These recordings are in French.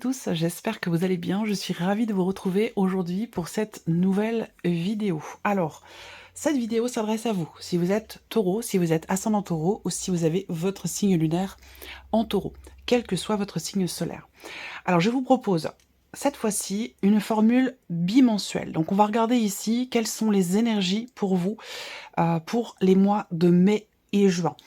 tous, j'espère que vous allez bien. Je suis ravie de vous retrouver aujourd'hui pour cette nouvelle vidéo. Alors, cette vidéo s'adresse à vous, si vous êtes taureau, si vous êtes ascendant taureau ou si vous avez votre signe lunaire en taureau, quel que soit votre signe solaire. Alors, je vous propose cette fois-ci une formule bimensuelle. Donc, on va regarder ici quelles sont les énergies pour vous pour les mois de mai et juin.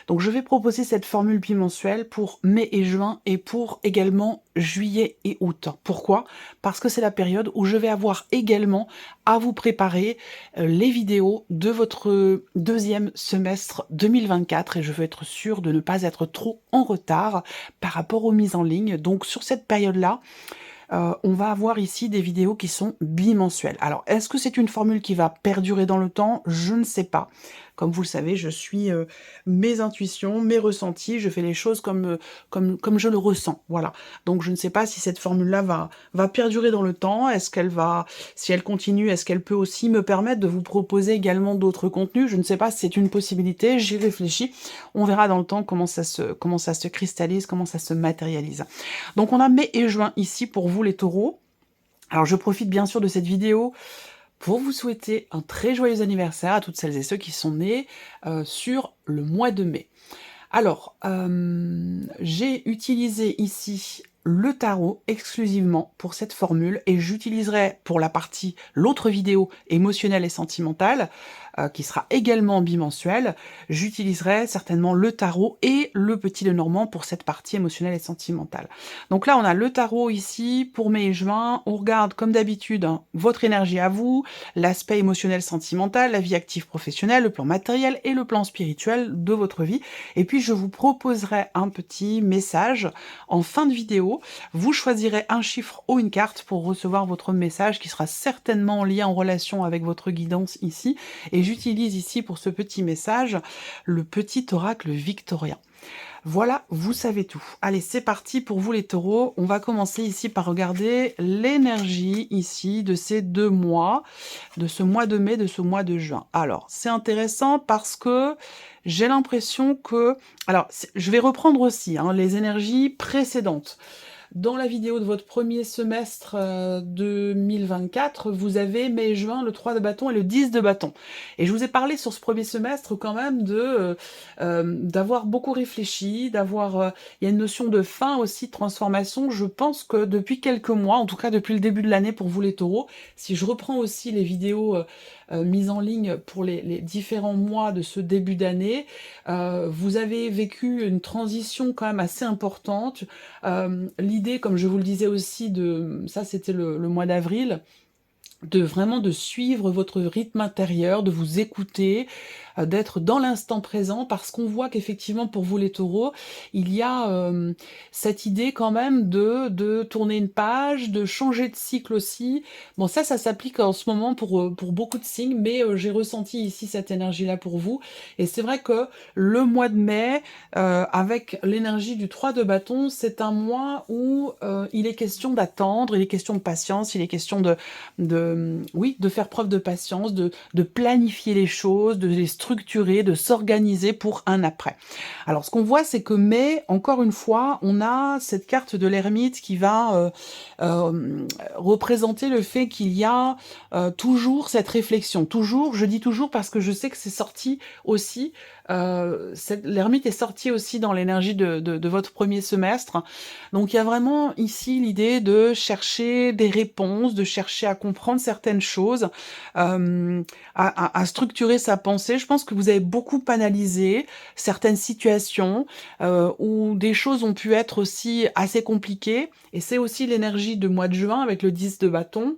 Donc je vais proposer cette formule bimensuelle pour mai et juin et pour également juillet et août. Pourquoi? Parce que c'est la période où je vais avoir également à vous préparer les vidéos de votre deuxième semestre 2024 et je veux être sûre de ne pas être trop en retard par rapport aux mises en ligne. Donc sur cette période-là, on va avoir ici des vidéos qui sont bimensuelles. Alors, est-ce que c'est une formule qui va perdurer dans le temps? Je ne sais pas. Comme vous le savez, je suis mes intuitions, mes ressentis, je fais les choses comme je le ressens. Voilà. Donc, je ne sais pas si cette formule-là va perdurer dans le temps. Est-ce qu'elle va, si elle continue, est-ce qu'elle peut aussi me permettre de vous proposer également d'autres contenus? Je ne sais pas si c'est une possibilité, j'y réfléchis. On verra dans le temps comment ça se cristallise, comment ça se matérialise. Donc on a mai et juin ici pour vous les taureaux. Alors je profite bien sûr de cette vidéo pour vous souhaiter un très joyeux anniversaire à toutes celles et ceux qui sont nés sur le mois de mai. Alors, j'ai utilisé ici le tarot exclusivement pour cette formule et j'utiliserai pour la partie, l'autre vidéo émotionnelle et sentimentale, qui sera également bimensuelle, j'utiliserai certainement le tarot et le petit Lenormand pour cette partie émotionnelle et sentimentale. Donc là, on a le tarot ici pour mai et juin. On regarde comme d'habitude hein, votre énergie à vous, l'aspect émotionnel sentimental, la vie active professionnelle, le plan matériel et le plan spirituel de votre vie. Et puis, je vous proposerai un petit message en fin de vidéo. Vous choisirez un chiffre ou une carte pour recevoir votre message qui sera certainement lié en relation avec votre guidance ici. Et j'utilise ici pour ce petit message le petit oracle victorien. Voilà, vous savez tout. Allez, c'est parti pour vous les taureaux. On va commencer ici par regarder l'énergie ici de ces 2 mois, de ce mois de mai, de ce mois de juin. Alors, c'est intéressant parce que j'ai l'impression que... Alors, je vais reprendre aussi hein, les énergies précédentes. Dans la vidéo de votre premier semestre 2024, vous avez mai et juin, le 3 de bâton et le 10 de bâton. Et je vous ai parlé sur ce premier semestre quand même d'avoir beaucoup réfléchi, d'avoir... il y a une notion de fin aussi, de transformation. Je pense que depuis quelques mois, en tout cas depuis le début de l'année pour vous les taureaux, si je reprends aussi les vidéos mises en ligne pour les différents mois de ce début d'année, vous avez vécu une transition quand même assez importante. L'idée, comme je vous le disais aussi, ça c'était le mois d'avril, vraiment de suivre votre rythme intérieur, de vous écouter, d'être dans l'instant présent, parce qu'on voit qu'effectivement pour vous les taureaux, il y a cette idée quand même de tourner une page, de changer de cycle aussi. Bon ça s'applique en ce moment pour beaucoup de signes, mais j'ai ressenti ici cette énergie-là pour vous. Et c'est vrai que le mois de mai, avec l'énergie du 3 de bâton, c'est un mois où il est question d'attendre, il est question de patience, il est question oui, de faire preuve de patience, de planifier les choses, de les structurer, de s'organiser pour un après. Alors, ce qu'on voit, c'est que mai, encore une fois, on a cette carte de l'ermite qui va représenter le fait qu'il y a toujours cette réflexion. Toujours, je dis toujours parce que je sais que c'est sorti aussi, l'ermite est sorti aussi dans l'énergie de votre premier semestre. Donc il y a vraiment ici l'idée de chercher des réponses, de chercher à comprendre certaines choses, à structurer sa pensée. Je pense que vous avez beaucoup analysé certaines situations où des choses ont pu être aussi assez compliquées. Et c'est aussi l'énergie de mois de juin avec le 10 de bâton,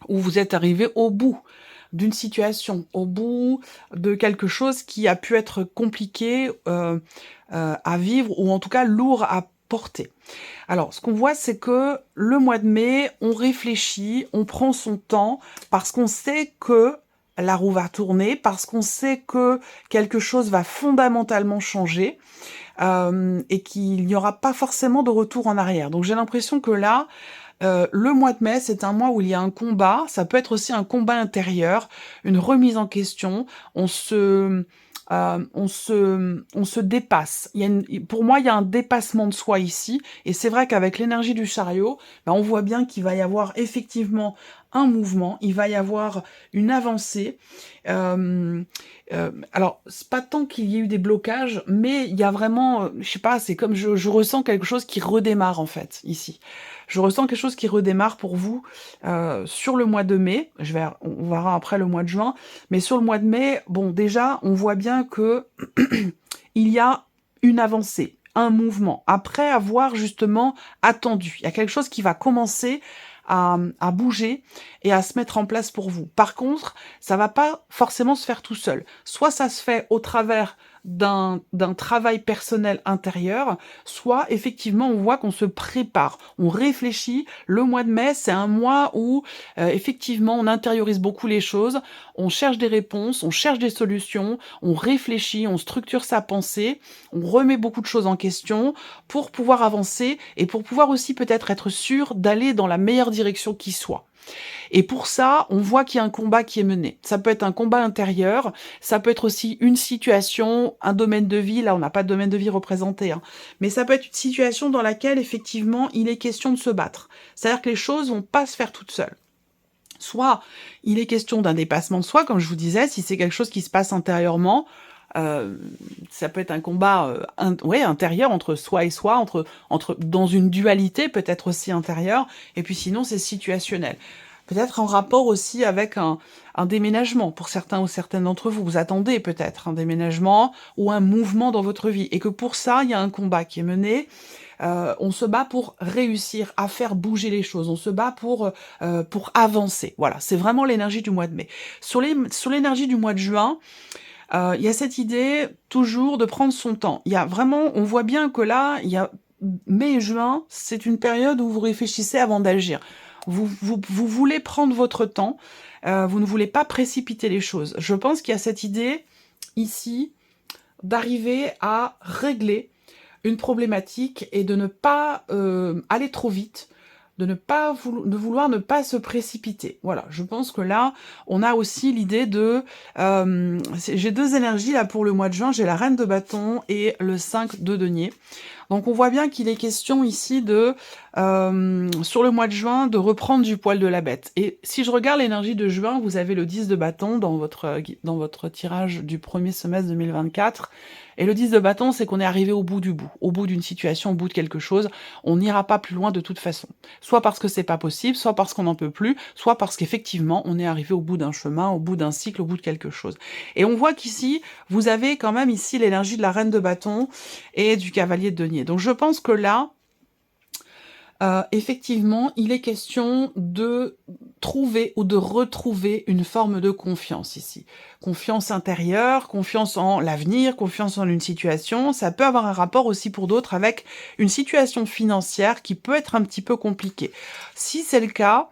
où vous êtes arrivé au bout d'une situation, au bout de quelque chose qui a pu être compliqué à vivre, ou en tout cas lourd à porter. Alors, ce qu'on voit, c'est que le mois de mai, on réfléchit, on prend son temps, parce qu'on sait que la roue va tourner, parce qu'on sait que quelque chose va fondamentalement changer, et qu'il n'y aura pas forcément de retour en arrière. Donc j'ai l'impression que là, le mois de mai, c'est un mois où il y a un combat, ça peut être aussi un combat intérieur, une remise en question, on se dépasse. Pour moi, il y a un dépassement de soi ici, et c'est vrai qu'avec l'énergie du chariot, ben, on voit bien qu'il va y avoir effectivement un mouvement, il va y avoir une avancée. Alors, c'est pas tant qu'il y ait eu des blocages, mais il y a vraiment, je sais pas, c'est comme je ressens quelque chose qui redémarre en fait, ici. Je ressens quelque chose qui redémarre pour vous sur le mois de mai. On verra après le mois de juin, mais sur le mois de mai, bon, déjà, on voit bien que il y a une avancée, un mouvement, après avoir justement attendu. Il y a quelque chose qui va commencer à bouger et à se mettre en place pour vous. Par contre, ça va pas forcément se faire tout seul. Soit ça se fait au travers d'un travail personnel intérieur, soit effectivement on voit qu'on se prépare, on réfléchit. Le mois de mai, c'est un mois où effectivement on intériorise beaucoup les choses, on cherche des réponses, on cherche des solutions, on réfléchit, on structure sa pensée, on remet beaucoup de choses en question pour pouvoir avancer et pour pouvoir aussi peut-être être sûr d'aller dans la meilleure direction qui soit. Et pour ça, on voit qu'il y a un combat qui est mené. Ça peut être un combat intérieur, ça peut être aussi une situation, un domaine de vie, là on n'a pas de domaine de vie représenté, hein, mais ça peut être une situation dans laquelle effectivement il est question de se battre. C'est-à-dire que les choses vont pas se faire toutes seules. Soit il est question d'un dépassement de soi, comme je vous disais, si c'est quelque chose qui se passe intérieurement, ça peut être un combat intérieur entre soi et soi, dans une dualité peut-être aussi intérieure, et puis sinon c'est situationnel. Peut-être en rapport aussi avec un déménagement, pour certains ou certaines d'entre vous. Vous attendez peut-être un déménagement ou un mouvement dans votre vie, et que pour ça, il y a un combat qui est mené. On se bat pour réussir à faire bouger les choses, on se bat pour avancer. Voilà, c'est vraiment l'énergie du mois de mai. Sur l'énergie du mois de juin, il y a cette idée toujours de prendre son temps. Il y a vraiment, on voit bien que là, il y a mai et juin, c'est une période où vous réfléchissez avant d'agir. Vous voulez prendre votre temps, vous ne voulez pas précipiter les choses. Je pense qu'il y a cette idée ici d'arriver à régler une problématique et de ne pas aller trop vite, de vouloir ne pas se précipiter. Voilà, je pense que là, on a aussi l'idée de... j'ai deux énergies là pour le mois de juin, j'ai la reine de bâton et le 5 de denier. Donc on voit bien qu'il est question ici de, sur le mois de juin, de reprendre du poil de la bête. Et si je regarde l'énergie de juin, vous avez le 10 de bâton dans votre tirage du premier semestre 2024. Et le 10 de bâton, c'est qu'on est arrivé au bout d'une situation, au bout de quelque chose. On n'ira pas plus loin de toute façon. Soit parce que c'est pas possible, soit parce qu'on n'en peut plus, soit parce qu'effectivement, on est arrivé au bout d'un chemin, au bout d'un cycle, au bout de quelque chose. Et on voit qu'ici, vous avez quand même ici l'énergie de la reine de bâton et du cavalier de denier. Donc je pense que là, effectivement, il est question de trouver ou de retrouver une forme de confiance ici. Confiance intérieure, confiance en l'avenir, confiance en une situation. Ça peut avoir un rapport aussi pour d'autres avec une situation financière qui peut être un petit peu compliquée. Si c'est le cas,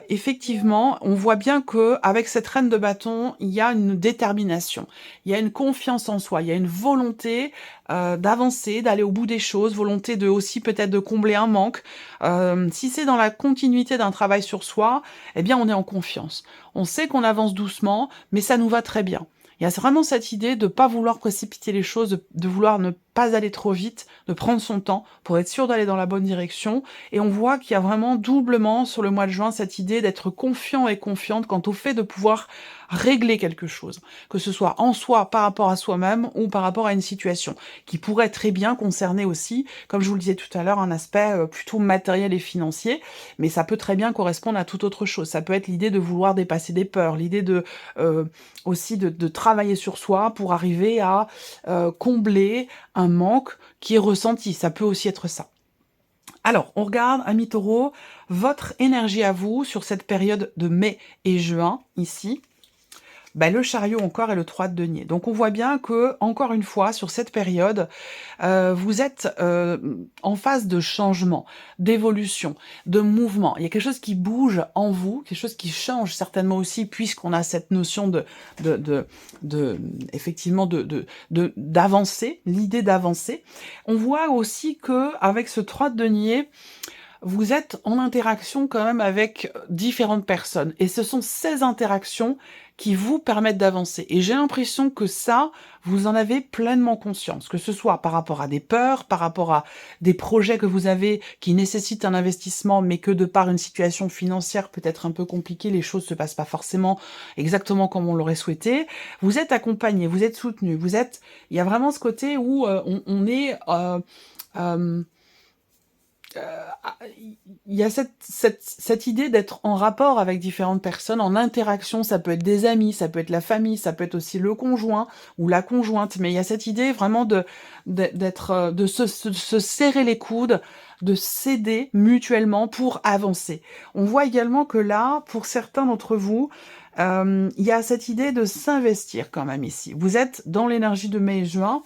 effectivement, on voit bien que avec cette reine de bâton, il y a une détermination, il y a une confiance en soi, il y a une volonté d'avancer, d'aller au bout des choses, volonté de aussi peut-être de combler un manque. Si c'est dans la continuité d'un travail sur soi, eh bien on est en confiance. On sait qu'on avance doucement, mais ça nous va très bien. Il y a vraiment cette idée de ne pas vouloir précipiter les choses, de vouloir ne pas aller trop vite, de prendre son temps pour être sûr d'aller dans la bonne direction. Et on voit qu'il y a vraiment doublement sur le mois de juin cette idée d'être confiant et confiante quant au fait de pouvoir régler quelque chose, que ce soit en soi par rapport à soi-même ou par rapport à une situation qui pourrait très bien concerner aussi, comme je vous le disais tout à l'heure, un aspect plutôt matériel et financier, mais ça peut très bien correspondre à toute autre chose. Ça peut être l'idée de vouloir dépasser des peurs, l'idée de aussi de travailler sur soi pour arriver à combler un manque qui est ressenti. Ça peut aussi être ça. Alors, on regarde, amis taureaux, votre énergie à vous sur cette période de mai et juin, ici. Ben, le chariot encore et le 3 de denier. Donc on voit bien que, encore une fois, sur cette période, vous êtes en phase de changement, d'évolution, de mouvement. Il y a quelque chose qui bouge en vous, quelque chose qui change certainement aussi, puisqu'on a cette notion effectivement d'avancer, l'idée d'avancer. On voit aussi que avec ce 3 de denier, vous êtes en interaction quand même avec différentes personnes et ce sont ces interactions qui vous permettent d'avancer et j'ai l'impression que ça, vous en avez pleinement conscience, que ce soit par rapport à des peurs, par rapport à des projets que vous avez qui nécessitent un investissement mais que de par une situation financière peut-être un peu compliquée, les choses se passent pas forcément exactement comme on l'aurait souhaité. Vous êtes accompagné, vous êtes soutenu, il y a vraiment ce côté où on est... il y a cette idée d'être en rapport avec différentes personnes, en interaction, ça peut être des amis, ça peut être la famille, ça peut être aussi le conjoint ou la conjointe, mais il y a cette idée vraiment de se serrer les coudes, de s'aider mutuellement pour avancer. On voit également que là, pour certains d'entre vous, il y a cette idée de s'investir quand même ici. Vous êtes dans l'énergie de mai et juin,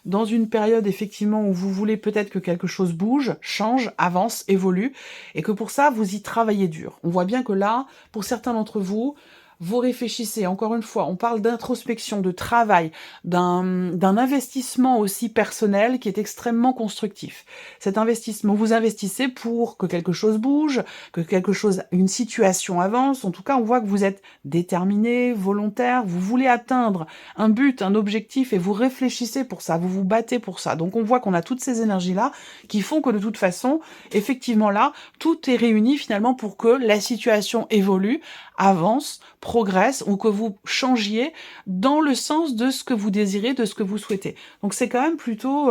dans une période effectivement où vous voulez peut-être que quelque chose bouge, change, avance, évolue, et que pour ça, vous y travaillez dur. On voit bien que là, pour certains d'entre vous, vous réfléchissez, encore une fois, on parle d'introspection, de travail, d'un investissement aussi personnel qui est extrêmement constructif. Cet investissement, vous investissez pour que quelque chose bouge, que quelque chose, une situation avance. En tout cas, on voit que vous êtes déterminé, volontaire, vous voulez atteindre un but, un objectif, et vous réfléchissez pour ça, vous vous battez pour ça. Donc on voit qu'on a toutes ces énergies-là qui font que de toute façon, effectivement là, tout est réuni finalement pour que la situation évolue, avance, progresse, ou que vous changiez dans le sens de ce que vous désirez, de ce que vous souhaitez. Donc c'est quand même plutôt,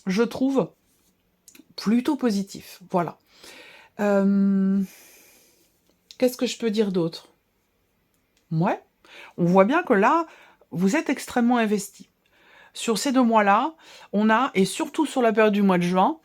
je trouve, plutôt positif. Voilà. Qu'est-ce que je peux dire d'autre? Ouais. On voit bien que là, vous êtes extrêmement investi. Sur ces 2 mois-là, on a, et surtout sur la période du mois de juin,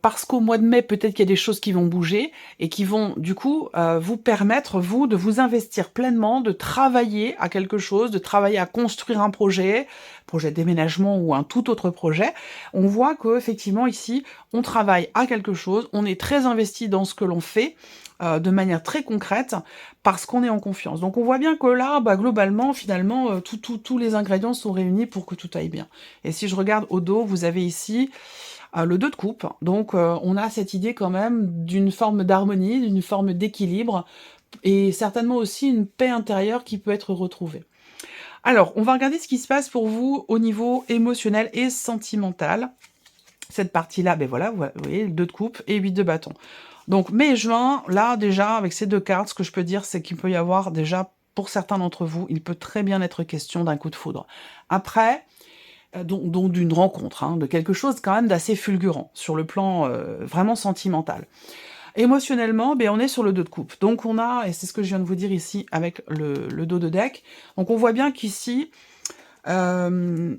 parce qu'au mois de mai, peut-être qu'il y a des choses qui vont bouger et qui vont, du coup, vous permettre, vous, de vous investir pleinement, de travailler à quelque chose, de travailler à construire un projet de déménagement ou un tout autre projet. On voit qu'effectivement, ici, on travaille à quelque chose, on est très investi dans ce que l'on fait, de manière très concrète, parce qu'on est en confiance. Donc on voit bien que là, globalement, finalement, tous les ingrédients sont réunis pour que tout aille bien. Et si je regarde au dos, vous avez ici le 2 de coupe, donc on a cette idée quand même d'une forme d'harmonie, d'une forme d'équilibre, et certainement aussi une paix intérieure qui peut être retrouvée. Alors, on va regarder ce qui se passe pour vous au niveau émotionnel et sentimental. Cette partie-là, ben voilà, vous voyez, le 2 de coupe et 8 de bâton. Donc mai et juin, là déjà, avec ces 2 cartes, ce que je peux dire, c'est qu'il peut y avoir déjà, pour certains d'entre vous, il peut très bien être question d'un coup de foudre. Après, donc d'une rencontre, hein, de quelque chose quand même d'assez fulgurant, sur le plan vraiment sentimental. Émotionnellement, ben, on est sur le 2 de coupe. Donc on a, et c'est ce que je viens de vous dire ici avec le dos de deck, donc on voit bien qu'ici, on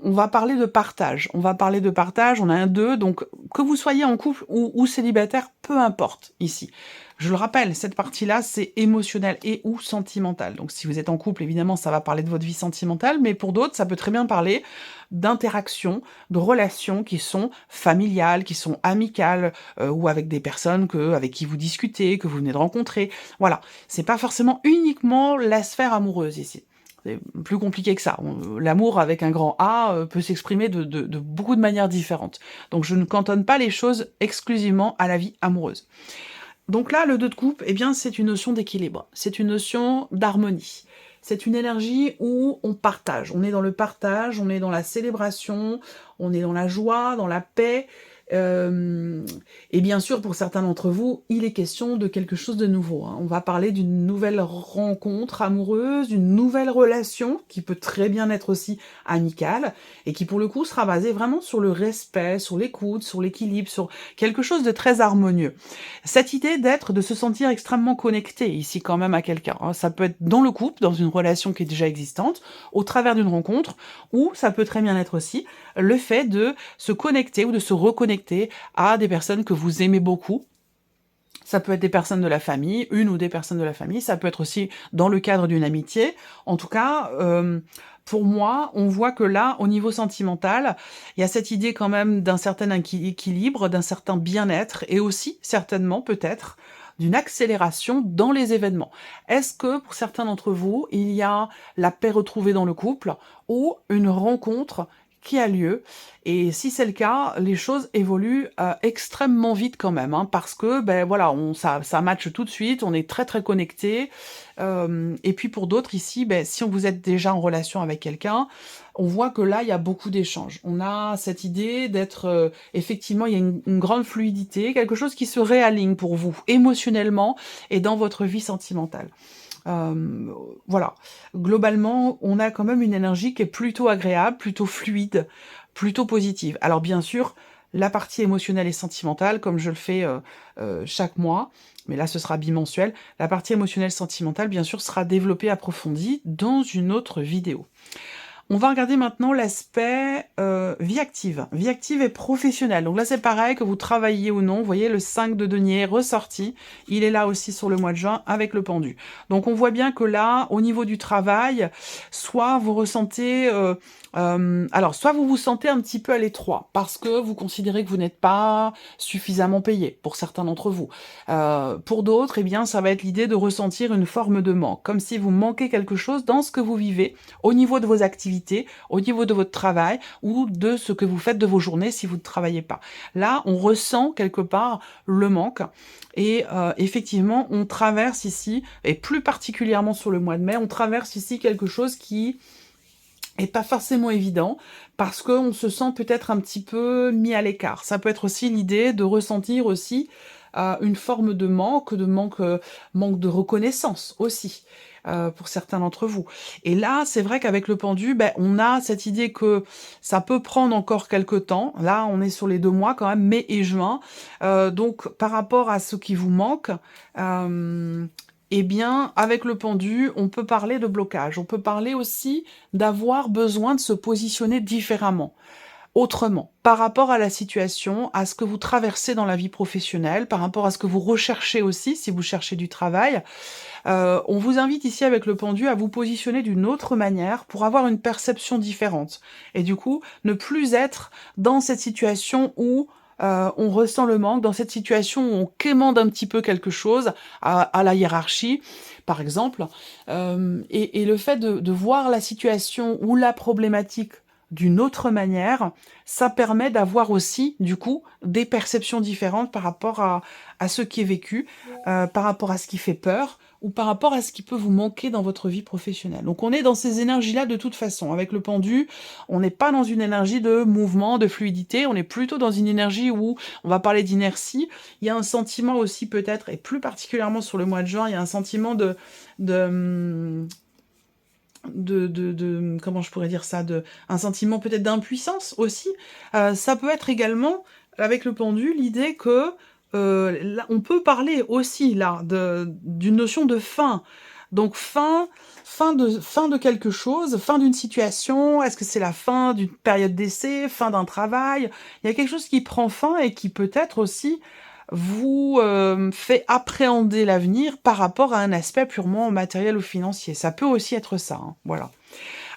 va parler de partage. On va parler de partage, on a un 2, donc que vous soyez en couple ou célibataire, peu importe ici. Je le rappelle, cette partie-là, c'est émotionnel et ou sentimental. Donc si vous êtes en couple, évidemment, ça va parler de votre vie sentimentale, mais pour d'autres, ça peut très bien parler d'interactions, de relations qui sont familiales, qui sont amicales, ou avec des personnes avec qui vous discutez, que vous venez de rencontrer. Voilà, c'est pas forcément uniquement la sphère amoureuse ici. C'est plus compliqué que ça. L'amour avec un grand A peut s'exprimer de beaucoup de manières différentes. Donc je ne cantonne pas les choses exclusivement à la vie amoureuse. Donc là, le 2 de coupe, eh bien, c'est une notion d'équilibre, c'est une notion d'harmonie. C'est une énergie où on partage, on est dans le partage, on est dans la célébration, on est dans la joie, dans la paix, et bien sûr, pour certains d'entre vous, il est question de quelque chose de nouveau, hein. On va parler d'une nouvelle rencontre amoureuse, d'une nouvelle relation, qui peut très bien être aussi amicale, et qui pour le coup sera basée vraiment sur le respect, sur l'écoute, sur l'équilibre, sur quelque chose de très harmonieux. Cette idée de se sentir extrêmement connecté ici quand même à quelqu'un, hein. Ça peut être dans le couple, dans une relation qui est déjà existante, au travers d'une rencontre, ou ça peut très bien être aussi le fait de se connecter ou de se reconnecter à des personnes que vous aimez beaucoup. Ça peut être des personnes de la famille, une ou des personnes de la famille, ça peut être aussi dans le cadre d'une amitié. En tout cas, pour moi, on voit que là, au niveau sentimental, il y a cette idée quand même d'un certain équilibre, d'un certain bien-être, et aussi, certainement, peut-être, d'une accélération dans les événements. Est-ce que, pour certains d'entre vous, il y a la paix retrouvée dans le couple, ou une rencontre qui a lieu. Et si c'est le cas, les choses évoluent extrêmement vite quand même, hein, parce que ben voilà, ça matche tout de suite, on est très très connectés. Et puis pour d'autres ici, ben, si vous êtes déjà en relation avec quelqu'un, on voit que là, il y a beaucoup d'échanges. On a cette idée d'être, effectivement, il y a une grande fluidité, quelque chose qui se réaligne pour vous, émotionnellement et dans votre vie sentimentale. Voilà. Globalement, on a quand même une énergie qui est plutôt agréable, plutôt fluide, plutôt positive. Alors bien sûr, la partie émotionnelle et sentimentale, comme je le fais chaque mois, mais là ce sera bimensuel, la partie émotionnelle sentimentale, bien sûr, sera développée, approfondie dans une autre vidéo. On va regarder maintenant l'aspect vie active. Vie active et professionnelle. Donc là, c'est pareil, que vous travaillez ou non. Vous voyez, le 5 de denier ressorti. Il est là aussi sur le mois de juin avec le pendu. Donc on voit bien que là, au niveau du travail, soit vous ressentez... alors, soit vous vous sentez un petit peu à l'étroit, parce que vous considérez que vous n'êtes pas suffisamment payé, pour certains d'entre vous. Pour d'autres, eh bien, ça va être l'idée de ressentir une forme de manque, comme si vous manquez quelque chose dans ce que vous vivez, au niveau de vos activités, au niveau de votre travail, ou de ce que vous faites de vos journées si vous ne travaillez pas. Là, on ressent quelque part le manque, et effectivement, on traverse ici, et plus particulièrement sur le mois de mai, on traverse ici quelque chose qui est pas forcément évident, parce qu'on se sent peut-être un petit peu mis à l'écart. Ça peut être aussi l'idée de ressentir aussi une forme de manque de reconnaissance aussi, pour certains d'entre vous. Et là, c'est vrai qu'avec le pendu, ben, on a cette idée que ça peut prendre encore quelques temps. Là, on est sur les 2 mois quand même, mai et juin. Donc, par rapport à ce qui vous manque, eh bien, avec le pendu, on peut parler de blocage. On peut parler aussi d'avoir besoin de se positionner différemment, autrement, par rapport à la situation, à ce que vous traversez dans la vie professionnelle, par rapport à ce que vous recherchez aussi, si vous cherchez du travail. On vous invite ici avec le pendu à vous positionner d'une autre manière pour avoir une perception différente. Et du coup, ne plus être dans cette situation où on ressent le manque, dans cette situation où on quémande un petit peu quelque chose à la hiérarchie, par exemple, et le fait de voir la situation ou la problématique d'une autre manière, ça permet d'avoir aussi, du coup, des perceptions différentes par rapport à ce qui est vécu, par rapport à ce qui fait peur, ou par rapport à ce qui peut vous manquer dans votre vie professionnelle. Donc on est dans ces énergies-là de toute façon. Avec le pendu, on n'est pas dans une énergie de mouvement, de fluidité, on est plutôt dans une énergie où on va parler d'inertie. Il y a un sentiment aussi peut-être, et plus particulièrement sur le mois de juin, il y a un sentiment de comment je pourrais dire ça, un sentiment peut-être d'impuissance aussi. Ça peut être également, avec le pendu, l'idée que là, on peut parler aussi là d'une notion de fin. Donc fin de quelque chose, fin d'une situation. Est-ce que c'est la fin d'une période d'essai, fin d'un travail? Il y a quelque chose qui prend fin et qui peut-être aussi vous fait appréhender l'avenir par rapport à un aspect purement matériel ou financier. Ça peut aussi être ça, hein, voilà.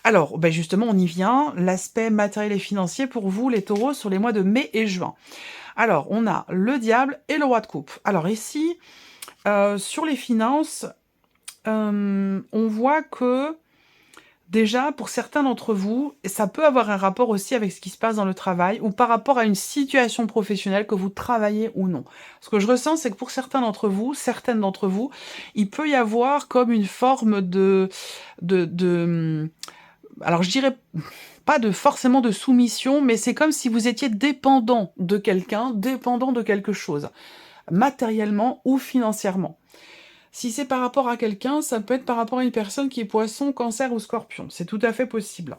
Alors, ben justement, on y vient. L'aspect matériel et financier pour vous, les taureaux, sur les mois de mai et juin. Alors, on a le diable et le roi de coupe. Alors ici, sur les finances, on voit que déjà, pour certains d'entre vous, ça peut avoir un rapport aussi avec ce qui se passe dans le travail ou par rapport à une situation professionnelle, que vous travaillez ou non. Ce que je ressens, c'est que pour certains d'entre vous, certaines d'entre vous, il peut y avoir comme une forme alors je dirais pas forcément de soumission, mais c'est comme si vous étiez dépendant de quelqu'un, dépendant de quelque chose, matériellement ou financièrement. Si c'est par rapport à quelqu'un, ça peut être par rapport à une personne qui est poisson, cancer ou scorpion. C'est tout à fait possible.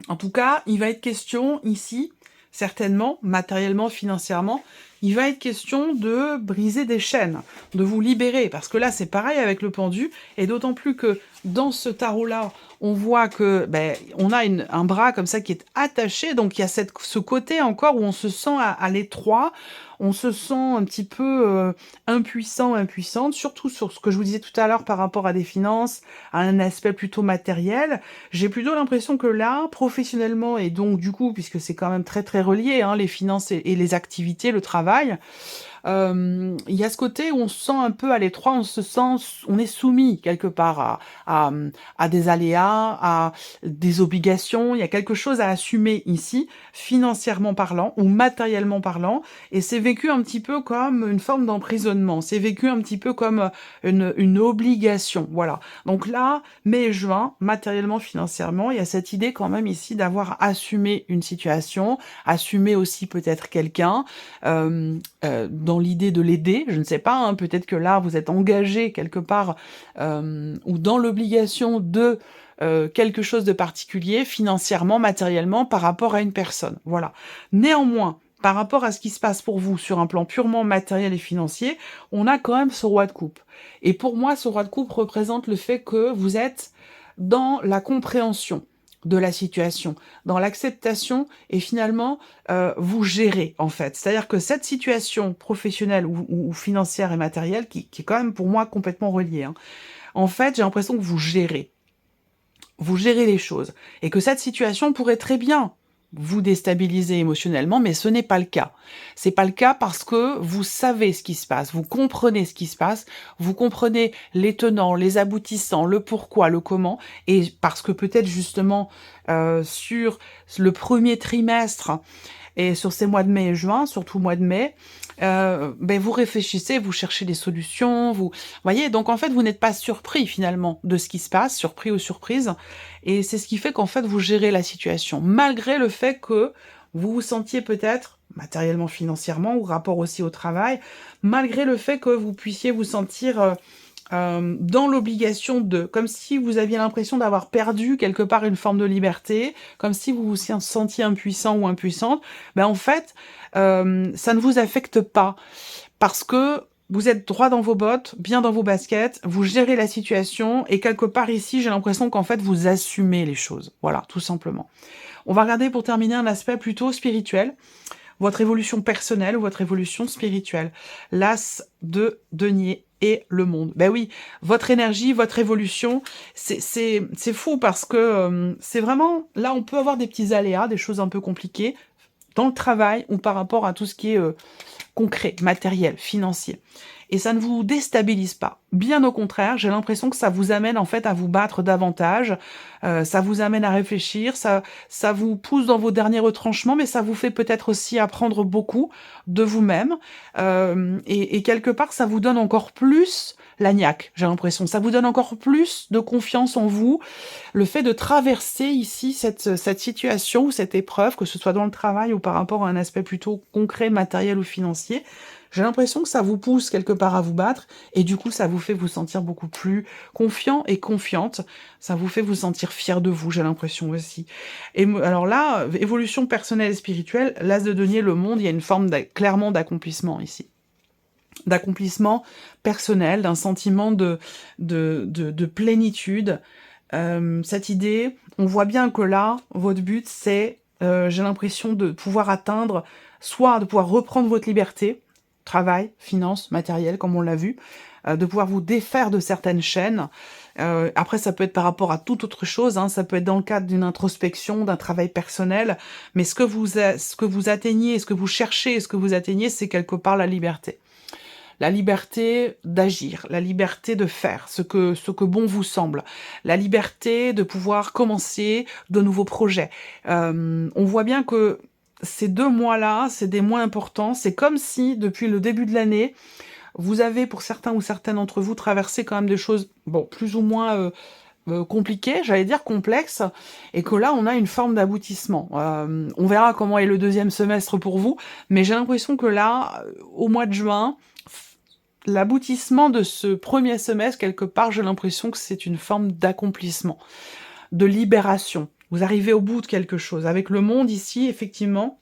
En tout cas, il va être question ici, certainement, matériellement, financièrement, il va être question de briser des chaînes, de vous libérer. Parce que là, c'est pareil avec le pendu, et d'autant plus que dans ce tarot-là, on voit que on a un bras comme ça qui est attaché, donc il y a ce côté encore où on se sent à l'étroit, on se sent un petit peu impuissant, impuissante, surtout sur ce que je vous disais tout à l'heure par rapport à des finances, à un aspect plutôt matériel. J'ai plutôt l'impression que là, professionnellement, et donc du coup, puisque c'est quand même très très relié, hein, les finances et les activités, le travail, il y a ce côté où on se sent un peu à l'étroit, on est soumis quelque part à des aléas, à des obligations. Il y a quelque chose à assumer ici, financièrement parlant ou matériellement parlant, et c'est vécu un petit peu comme une forme d'emprisonnement. C'est vécu un petit peu comme une obligation. Voilà. Donc là, mai et juin, matériellement, financièrement, il y a cette idée quand même ici d'avoir assumé une situation, assumer aussi peut-être quelqu'un, dans l'idée de l'aider, je ne sais pas, hein, peut-être que là, vous êtes engagé quelque part, ou dans l'obligation de quelque chose de particulier, financièrement, matériellement, par rapport à une personne. Voilà. Néanmoins, par rapport à ce qui se passe pour vous sur un plan purement matériel et financier, on a quand même ce roi de coupe. Et pour moi, ce roi de coupe représente le fait que vous êtes dans la compréhension de la situation, dans l'acceptation et finalement, vous gérez en fait. C'est-à-dire que cette situation professionnelle ou financière et matérielle, qui est quand même pour moi complètement reliée, hein, en fait, j'ai l'impression que vous gérez. Vous gérez les choses. Et que cette situation pourrait très bien vous déstabiliser émotionnellement, mais ce n'est pas le cas. C'est pas le cas parce que vous savez ce qui se passe, vous comprenez ce qui se passe, vous comprenez les tenants, les aboutissants, le pourquoi, le comment, et parce que peut-être justement sur le premier trimestre et sur ces mois de mai et juin, surtout le mois de mai, ben vous réfléchissez, vous cherchez des solutions, vous voyez, donc en fait, vous n'êtes pas surpris finalement de ce qui se passe, surpris ou surprise, et c'est ce qui fait qu'en fait, vous gérez la situation, malgré le fait que vous vous sentiez peut-être, matériellement, financièrement, ou rapport aussi au travail, malgré le fait que vous puissiez vous sentir dans l'obligation de, comme si vous aviez l'impression d'avoir perdu quelque part une forme de liberté, comme si vous vous sentiez impuissant ou impuissante, ben en fait, ça ne vous affecte pas, parce que vous êtes droit dans vos bottes, bien dans vos baskets, vous gérez la situation, et quelque part ici, j'ai l'impression qu'en fait, vous assumez les choses. Voilà, tout simplement. On va regarder pour terminer un aspect plutôt spirituel, votre évolution personnelle ou votre évolution spirituelle. L'as de denier et le monde. Ben oui, votre énergie, votre évolution, c'est fou parce que c'est vraiment... Là, on peut avoir des petits aléas, des choses un peu compliquées dans le travail ou par rapport à tout ce qui est concret, matériel, financier. Et ça ne vous déstabilise pas. Bien au contraire, j'ai l'impression que ça vous amène en fait à vous battre davantage, ça vous amène à réfléchir, ça vous pousse dans vos derniers retranchements, mais ça vous fait peut-être aussi apprendre beaucoup de vous-même, et quelque part, ça vous donne encore plus la niaque, j'ai l'impression. Ça vous donne encore plus de confiance en vous, le fait de traverser ici cette situation ou cette épreuve, que ce soit dans le travail ou par rapport à un aspect plutôt concret, matériel ou financier. J'ai l'impression que ça vous pousse quelque part à vous battre, et du coup, ça vous fait vous sentir beaucoup plus confiant et confiante. Ça vous fait vous sentir fier de vous, j'ai l'impression aussi. Et alors là, évolution personnelle et spirituelle, l'as de denier, le monde, il y a une forme clairement d'accomplissement ici. D'accomplissement personnel, d'un sentiment de plénitude. Cette idée, on voit bien que là, votre but, c'est, j'ai l'impression de pouvoir atteindre, soit de pouvoir reprendre votre liberté, travail, finances, matériel, comme on l'a vu, de pouvoir vous défaire de certaines chaînes. Après, ça peut être par rapport à toute autre chose, hein, ça peut être dans le cadre d'une introspection, d'un travail personnel, mais ce que vous atteignez, ce que vous cherchez, ce que vous atteignez, c'est quelque part la liberté. La liberté d'agir, la liberté de faire ce que bon vous semble, la liberté de pouvoir commencer de nouveaux projets. On voit bien que ces 2 mois-là, c'est des mois importants. C'est comme si, depuis le début de l'année, vous avez, pour certains ou certaines d'entre vous, traversé quand même des choses, bon, plus ou moins compliquées, j'allais dire complexes, et que là, on a une forme d'aboutissement. On verra comment est le deuxième semestre pour vous, mais j'ai l'impression que là, au mois de juin, l'aboutissement de ce premier semestre, quelque part, j'ai l'impression que c'est une forme d'accomplissement, de libération. Vous arrivez au bout de quelque chose. Avec le monde ici, effectivement,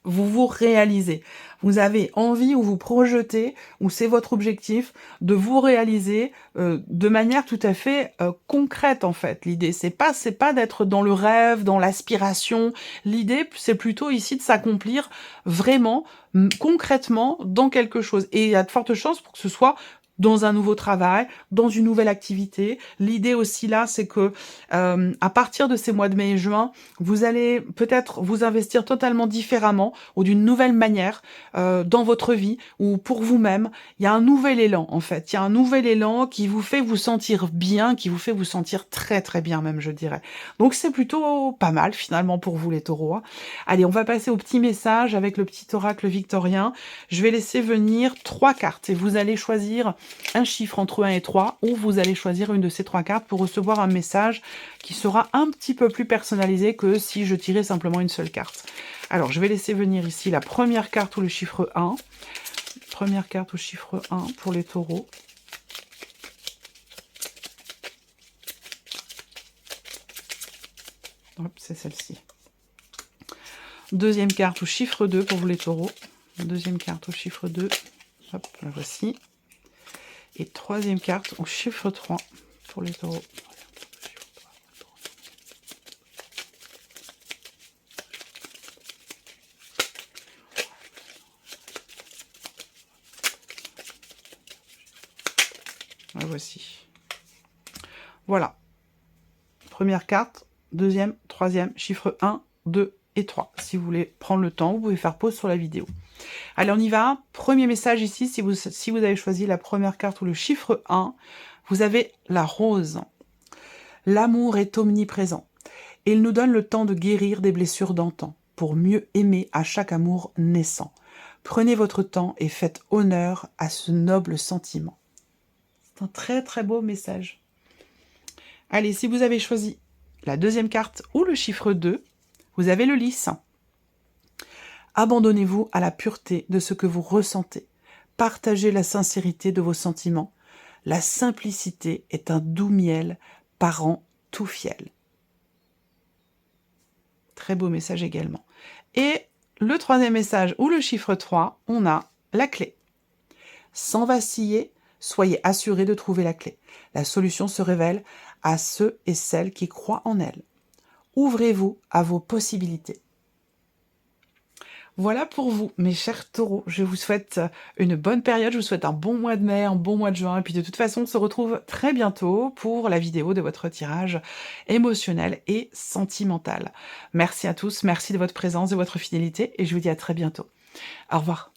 vous vous réalisez. Vous avez envie ou vous projetez, ou c'est votre objectif, de vous réaliser de manière tout à fait concrète en fait. L'idée, c'est pas d'être dans le rêve, dans l'aspiration. L'idée, c'est plutôt ici de s'accomplir vraiment, concrètement, dans quelque chose. Et il y a de fortes chances pour que ce soit dans un nouveau travail, dans une nouvelle activité. L'idée aussi là, c'est que à partir de ces mois de mai et juin, vous allez peut-être vous investir totalement différemment ou d'une nouvelle manière dans votre vie ou pour vous-même. Il y a un nouvel élan en fait. Il y a un nouvel élan qui vous fait vous sentir bien, qui vous fait vous sentir très très bien même, je dirais. Donc c'est plutôt pas mal finalement pour vous les taureaux, hein. Allez, on va passer au petit message avec le petit oracle victorien. Je vais laisser venir 3 cartes et vous allez choisir un chiffre entre 1 et 3 ou vous allez choisir une de ces 3 cartes pour recevoir un message qui sera un petit peu plus personnalisé que si je tirais simplement une seule carte. Alors, je vais laisser venir ici la première carte ou le chiffre 1. Première carte ou chiffre 1 pour les taureaux. Hop, c'est celle-ci. Deuxième carte au chiffre 2 pour vous les taureaux. Deuxième carte au chiffre 2. Hop, la voici. Et troisième carte au chiffre 3 pour les taureaux. La voici. Voilà. Première carte, deuxième, troisième, chiffre 1, 2 et 3. Si vous voulez prendre le temps, vous pouvez faire pause sur la vidéo. Allez, on y va. Premier message ici, si vous avez choisi la première carte ou le chiffre 1, vous avez la rose. L'amour est omniprésent. Et il nous donne le temps de guérir des blessures d'antan, pour mieux aimer à chaque amour naissant. Prenez votre temps et faites honneur à ce noble sentiment. C'est un très très beau message. Allez, si vous avez choisi la deuxième carte ou le chiffre 2, vous avez le lys. Abandonnez-vous à la pureté de ce que vous ressentez. Partagez la sincérité de vos sentiments. La simplicité est un doux miel parent tout fiel. Très beau message également. Et le troisième message ou le chiffre 3, on a la clé. Sans vaciller, soyez assurés de trouver la clé. La solution se révèle à ceux et celles qui croient en elle. Ouvrez-vous à vos possibilités. Voilà pour vous, mes chers taureaux. Je vous souhaite une bonne période, je vous souhaite un bon mois de mai, un bon mois de juin. Et puis de toute façon, on se retrouve très bientôt pour la vidéo de votre tirage émotionnel et sentimental. Merci à tous, merci de votre présence, de votre fidélité et je vous dis à très bientôt. Au revoir.